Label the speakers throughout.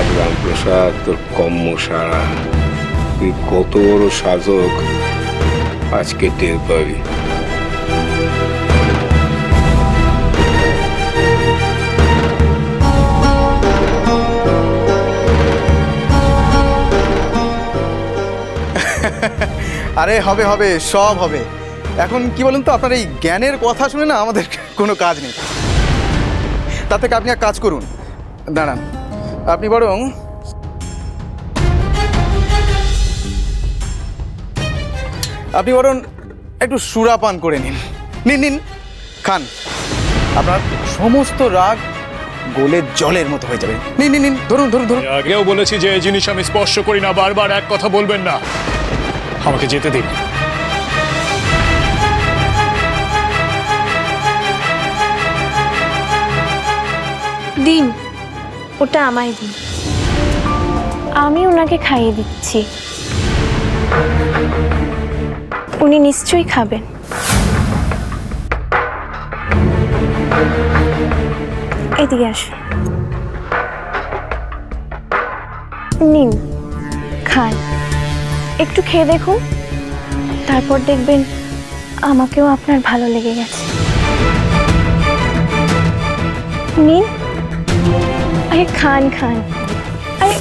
Speaker 1: আজ রামপ্রসাদ তোর কম্ম সারা, তুই কত বড় সাধক আজকে টের পাবি।
Speaker 2: আরে হবে হবে, সব হবে। এখন কি বলুন তো, আপনার এই জ্ঞানের কথা শুনে না আমাদের কোনো কাজ নেই। তার থেকে আপনি এক কাজ করুন, দাঁড়ান, আপনি বরং একটু সুরাপান করে নিন। নিন নিন, খান, আপনার সমস্ত রাগ গোলে জলের মতো হয়ে যাবে। নিন নিন নিন, ধরুন ধরুন ধরুন।
Speaker 3: আগেও বলেছি যে এই জিনিস আমি স্পর্শ করি না, বারবার এক কথা বলবেন না। আমাকে যেতে দিন।
Speaker 4: দিন, ওটা আমায় দিন, আমি ওনাকে খাইয়ে দিচ্ছি, উনি নিশ্চয়ই খাবেন। এদিকে আসুন, নিন, খান, একটু খেয়ে দেখুন, তারপর দেখবেন আমাকেও আপনার ভালো লেগে গেছে। নিন, আরে খান খান, আরে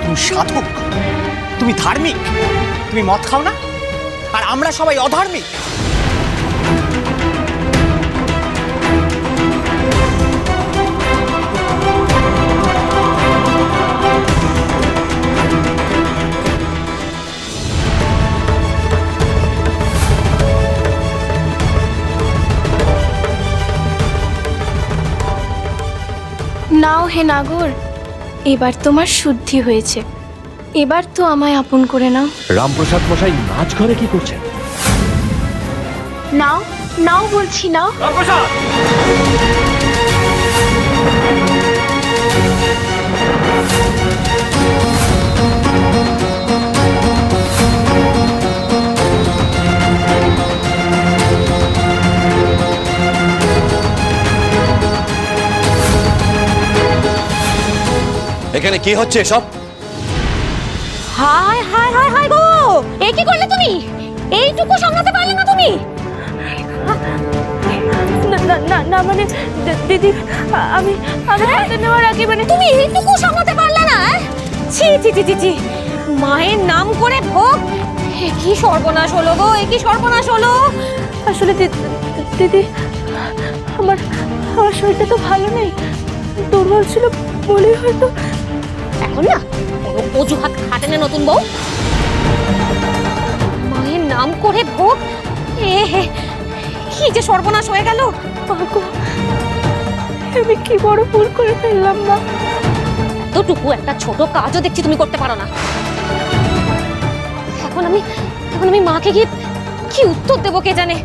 Speaker 5: তুমি সাধক, তুমি ধার্মিক, তুমি মদ খাও না, আর আমরা সবাই অধার্মিক।
Speaker 4: নাও হে নাগর, এবার তোমার শুদ্ধি হয়েছে, এবার তো আমায় আপন করে নাও।
Speaker 6: রামপ্রসাদ মশাই নাচ ঘরে কি করছেন?
Speaker 4: নাও নাও বলছি, নাও।
Speaker 6: এখানে কি হচ্ছে সব?
Speaker 7: হায় হায় হায় হায় গো, এ কি করলে তুমি? এইটুকু সামলাতে পারলে না তুমি?
Speaker 4: না মানে দিদি, আমি হাতে নেওয়ার আগে মানে
Speaker 7: তুমি এইটুকু সামলাতে পারলে না? ছি ছি ছি ছি ছি, মায়ের নাম করে ভোগ, এ কি সর্বনাশ হলো গো, এ কি সর্বনাশ হলো।
Speaker 4: আসলে দিদি, আমার শরীরটা তো ভালো নেই, দুর্বল ছিল বলেই হয়তো।
Speaker 7: এখন না কোনো অজুহাত খাটেনে নতুন বউ, মায়ের নাম করে ভোগ, এ হে কি যে সর্বনাশ হয়ে গেল।
Speaker 4: আমি কি বড় ভুল করে ফেললাম না।
Speaker 7: এতটুকু একটা ছোট কাজও দেখছি তুমি করতে পারো না। এখন আমি মাকে গিয়ে কি উত্তর দেবো কে জানে।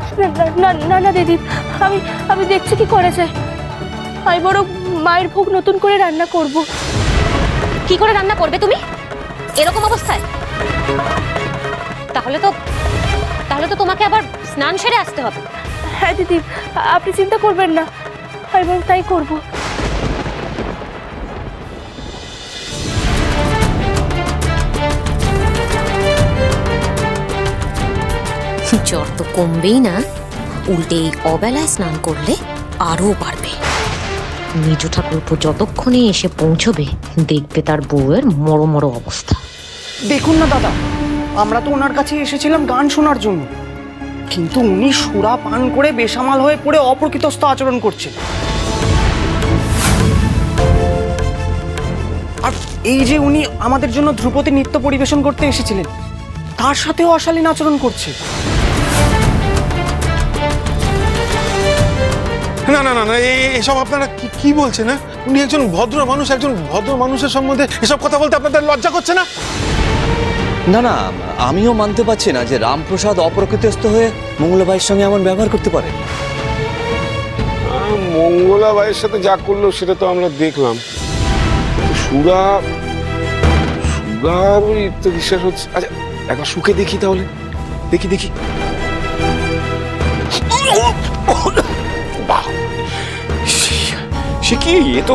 Speaker 4: না না দিদি, আমি দেখছি কি করেছে, আমি বড় মায়ের ভোগ নতুন করে রান্না করব।
Speaker 7: কি করে রান্না করবে তুমি এরকম অবস্থায়? তাহলে তো তোমাকে আবার স্নান সেরে আসতে হবে।
Speaker 4: হ্যাঁ দিদি, আপনি চিন্তা করবেন না, আমি বরং তাই করব।
Speaker 7: জ্বর তো কমবেই না, উল্টে এই অবেলায় স্নান করলে আরো বাড়বে। নিজ ঠাকুরপো যতক্ষণে এসে পৌঁছবে দেখবে তার বউয়ের মরো মরো অবস্থা।
Speaker 5: দেখুন না দাদা, আমরা তো ওনার কাছে এসেছিলাম গান শোনার জন্য, কিন্তু উনি সুরা পান করে বেসামাল হয়ে পড়ে অপ্রকৃতস্থ আচরণ করছেন। আর এই যে উনি আমাদের জন্য ধ্রুপদী নৃত্য পরিবেশন করতে এসেছিলেন, তার সাথেও অশালীন আচরণ করছে।
Speaker 8: না না না না, এসব আপনারা কি বলছেন? না, উনি একজন ভদ্র মানুষ, একজন ভদ্র মানুষের সম্বন্ধে এসব কথা বলতে আপনাদের লজ্জা করছে না?
Speaker 6: না না, আমিও মানতে পারছি না যে রামপ্রসাদ অপ্রকৃতিস্থ হয়ে মঙ্গলাবাইয়ের সঙ্গে এমন ব্যবহার করতে পারে।
Speaker 1: মঙ্গলাবাইয়ের সাথে যা করলো সেটা তো আমরা দেখলাম। সুরার তো বিশ্বাস হচ্ছে। আচ্ছা একবার শুকে দেখি, তাহলে দেখি।
Speaker 9: বাহ, সে কি, এ তো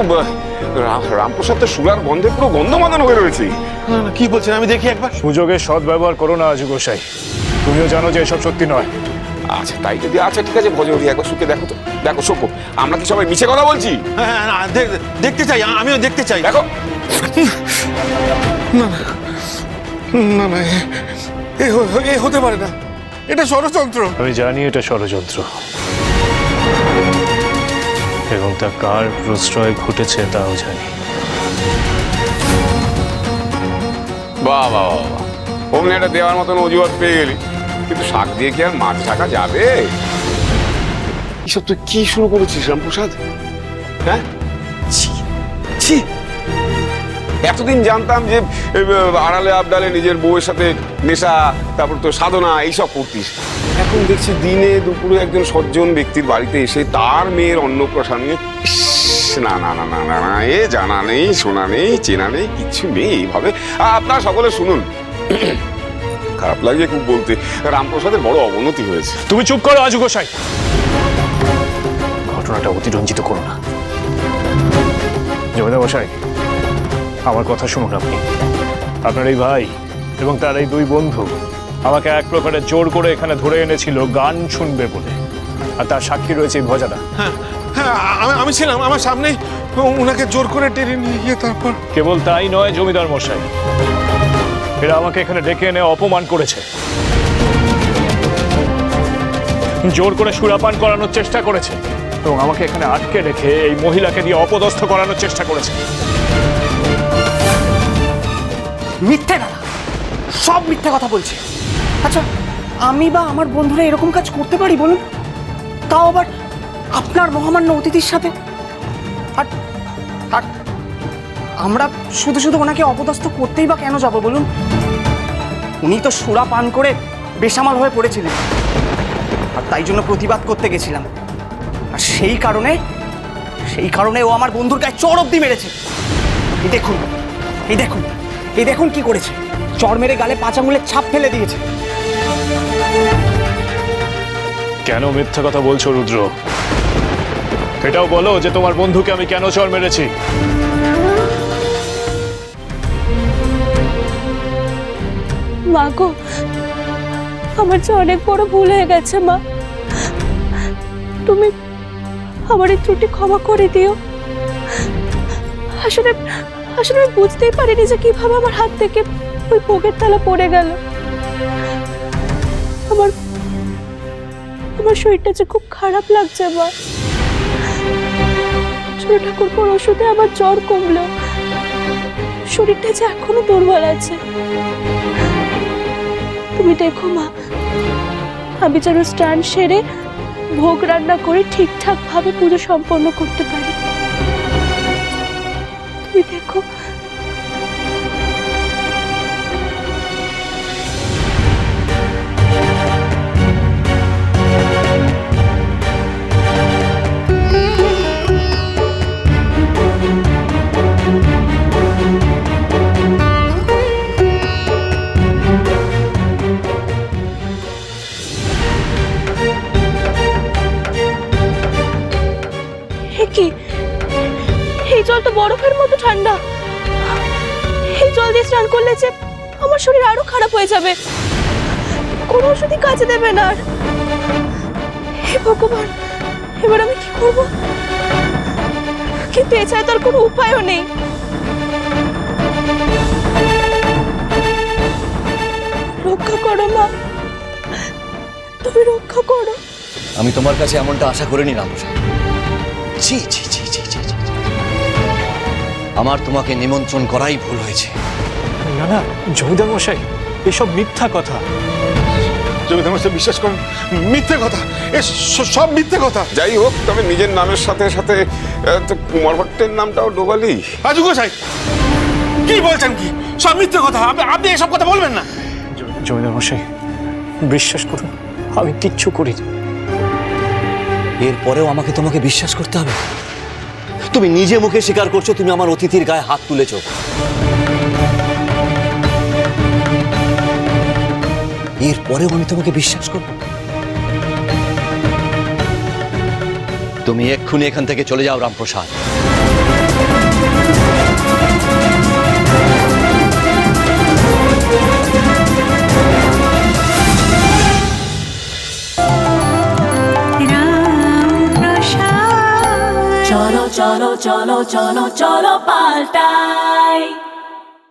Speaker 9: রামপ্রসাদ তো সুরার গন্ধে পুরো গন্ধমাদন হয়ে রয়েছে।
Speaker 8: না, কি বলছেন আমি দেখি একবার।
Speaker 3: সুযোগের সদ্ব্যবহার করো না আজু গোসাই। তুমিও জানো যে এসব সত্যি নয়।
Speaker 9: আচ্ছা তাই যদি, আচ্ছা ঠিক আছে ভজরী, একবার শুকে দেখো তো। দেখো শোকো, আমরা কি সবাই মিছে কথা বলছি?
Speaker 8: হ্যাঁ, না, দেখতে চাই, আমিও দেখতে চাই।
Speaker 9: দেখো
Speaker 8: না না না, এ হতে পারে না, এটা ষড়যন্ত্র।
Speaker 3: আমি জানি এটা ষড়যন্ত্র, এবং তা কার প্রশ্রয় ঘটেছে তাও জানি।
Speaker 9: বাহ বাহ বাহ বাহ, অমনি একটা দেওয়ার মতন অজুহাত পেয়ে গেলি, কিন্তু শাক দিয়ে কি আর মাছ ঢাকা যাবে? এসব তুই কি শুরু করেছিস রামপ্রসাদ? হ্যাঁ, ছি ছি। এতদিন জানতাম যে আড়ালে আবডালে নিজের বউয়ের সাথে নেশা, তারপর তো সাধনা এইসব করতিস। এখন দেখছি দিনে দুপুরে একজন সজ্জন ব্যক্তির বাড়িতে এসে তার মেয়ের অন্নপ্রাশনে, না না না না না না, এ জানা নেই, শোনা নেই, চেনা নেই, কিচ্ছু নেই এইভাবে। আপনারা সকলে শুনুন, খারাপ লাগে খুব বলতে, রামপ্রসাদের বড় অবনতি হয়েছে।
Speaker 3: তুমি চুপ করো আজু গোসাই, ঘটনাটা অতিরঞ্জিত করো না। জমিদার মশাই, আমার কথা শুনুন আপনি। আপনার এই ভাই এবং তার এই দুই বন্ধু আমাকে এক প্রকারে জোর করে এখানে ধরে এনেছিল গান শুনবে বলে, আর তার সাক্ষী রয়েছে এই ভজাদা।
Speaker 8: হ্যাঁ, আমি ছিলাম, আমার সামনেই ওনাকে জোর করে টেনে নিয়ে গিয়ে তারপর।
Speaker 3: কেবল তাই নয় জমিদার মশাই, এরা আমাকে এখানে ডেকে এনে অপমান করেছে, জোর করে সুরাপান করানোর চেষ্টা করেছে, এবং আমাকে এখানে আটকে রেখে এই মহিলাকে দিয়ে অপদস্থ করানোর চেষ্টা করেছে।
Speaker 5: মিথ্যে দাদা, সব মিথ্যে কথা বলছে। আচ্ছা, আমি বা আমার বন্ধুরা এরকম কাজ করতে পারি বলুন? তাও আবার আপনার মহামান্য অতিথির সাথে। আর আর আমরা শুধু শুধু ওনাকে অপদস্থ করতেই বা কেন যাব বলুন? উনি তো সুরা পান করে বেসামাল হয়ে পড়েছিলেন, আর তাই জন্য প্রতিবাদ করতে গেছিলাম। আর সেই কারণে ও আমার বন্ধুর গায়ে চড় অব্দি মেরেছে। এই দেখুন, এই দেখুন, এই দেখুন কি করেছে, চড় মেরে গালে 5 আঙুলের ছাপ ফেলে দিয়েছে।
Speaker 3: কেন মিথ্যা কথা বলছো রুদ্র? এটাও বলো যে তোমার বন্ধুকে আমি কেন চড় মেরেছি।
Speaker 10: মা গো, আমার যে অনেক বড় ভুল হয়ে গেছে মা, তুমি আমার এই ত্রুটি ক্ষমা করে দিও। আসলে আসলে আমি বুঝতেই পারিনি যে কিভাবে আমার হাত থেকে ওই ভোগের থালা পড়ে গেল। আমার আমার শরীরটা যে খুব খারাপ লাগছে মা। ছোট ঠাকুরপোর ওষুধে আমার জ্বর কমলো, শরীরটা যে এখনো দুর্বল আছে। তুমি দেখো মা, আমি যেন স্নান সেরে ভোগ রান্না করে ঠিকঠাক ভাবে পুজো সম্পন্ন করতে পারি। তুমি দেখো। কি এই জল তো বরফের মতো ঠান্ডা। এই জল দিয়ে স্নান করলে যে আমার শরীর আরো খারাপ হয়ে যাবে, কোনো ওষুধই কাজে দেবে না। হে ভগবান, এবার আমি কি করব? কিন্তু এছাড়া তার কোনো উপায়ও নেই। রক্ষা করো মা, তুমি রক্ষা করো।
Speaker 6: আমি তোমার কাছে এমনটা আশা করিনি রামপ্রসাদ। ছি ছি ছি ছি ছি ছি। আমার তোমাকে নিমন্ত্রণ করাই ভুল হয়েছে।
Speaker 3: না না জমিদার মশাই, এসব মিথ্যা কথা।
Speaker 8: জমিদার মশাই বিশ্বাস করুন, মিথ্যে কথা, এ সব মিথ্যে কথা।
Speaker 9: যাই হোক, তবে নিজের নামের সাথে সাথে তো কুমার ভট্টের নামটাও ডোবালি।
Speaker 8: আজু গোসাই কি বলছেন? কি সব মিথ্যে কথা? আপনি এসব কথা বলবেন না।
Speaker 3: জমিদার মশাই বিশ্বাস করুন, আমি কিচ্ছু করিনি।
Speaker 6: এরপরেও আমাকে তোমাকে বিশ্বাস করতে হবে? তুমি নিজে মুখে স্বীকার করছো তুমি আমার অতিথির গায়ে হাত তুলেছ। এরপরেও আমি তোমাকে বিশ্বাস করব? তুমি এক্ষুনি এখান থেকে চলে যাও রামপ্রসাদ।
Speaker 10: চলো চলো চলো চলো চলো পাল্টাই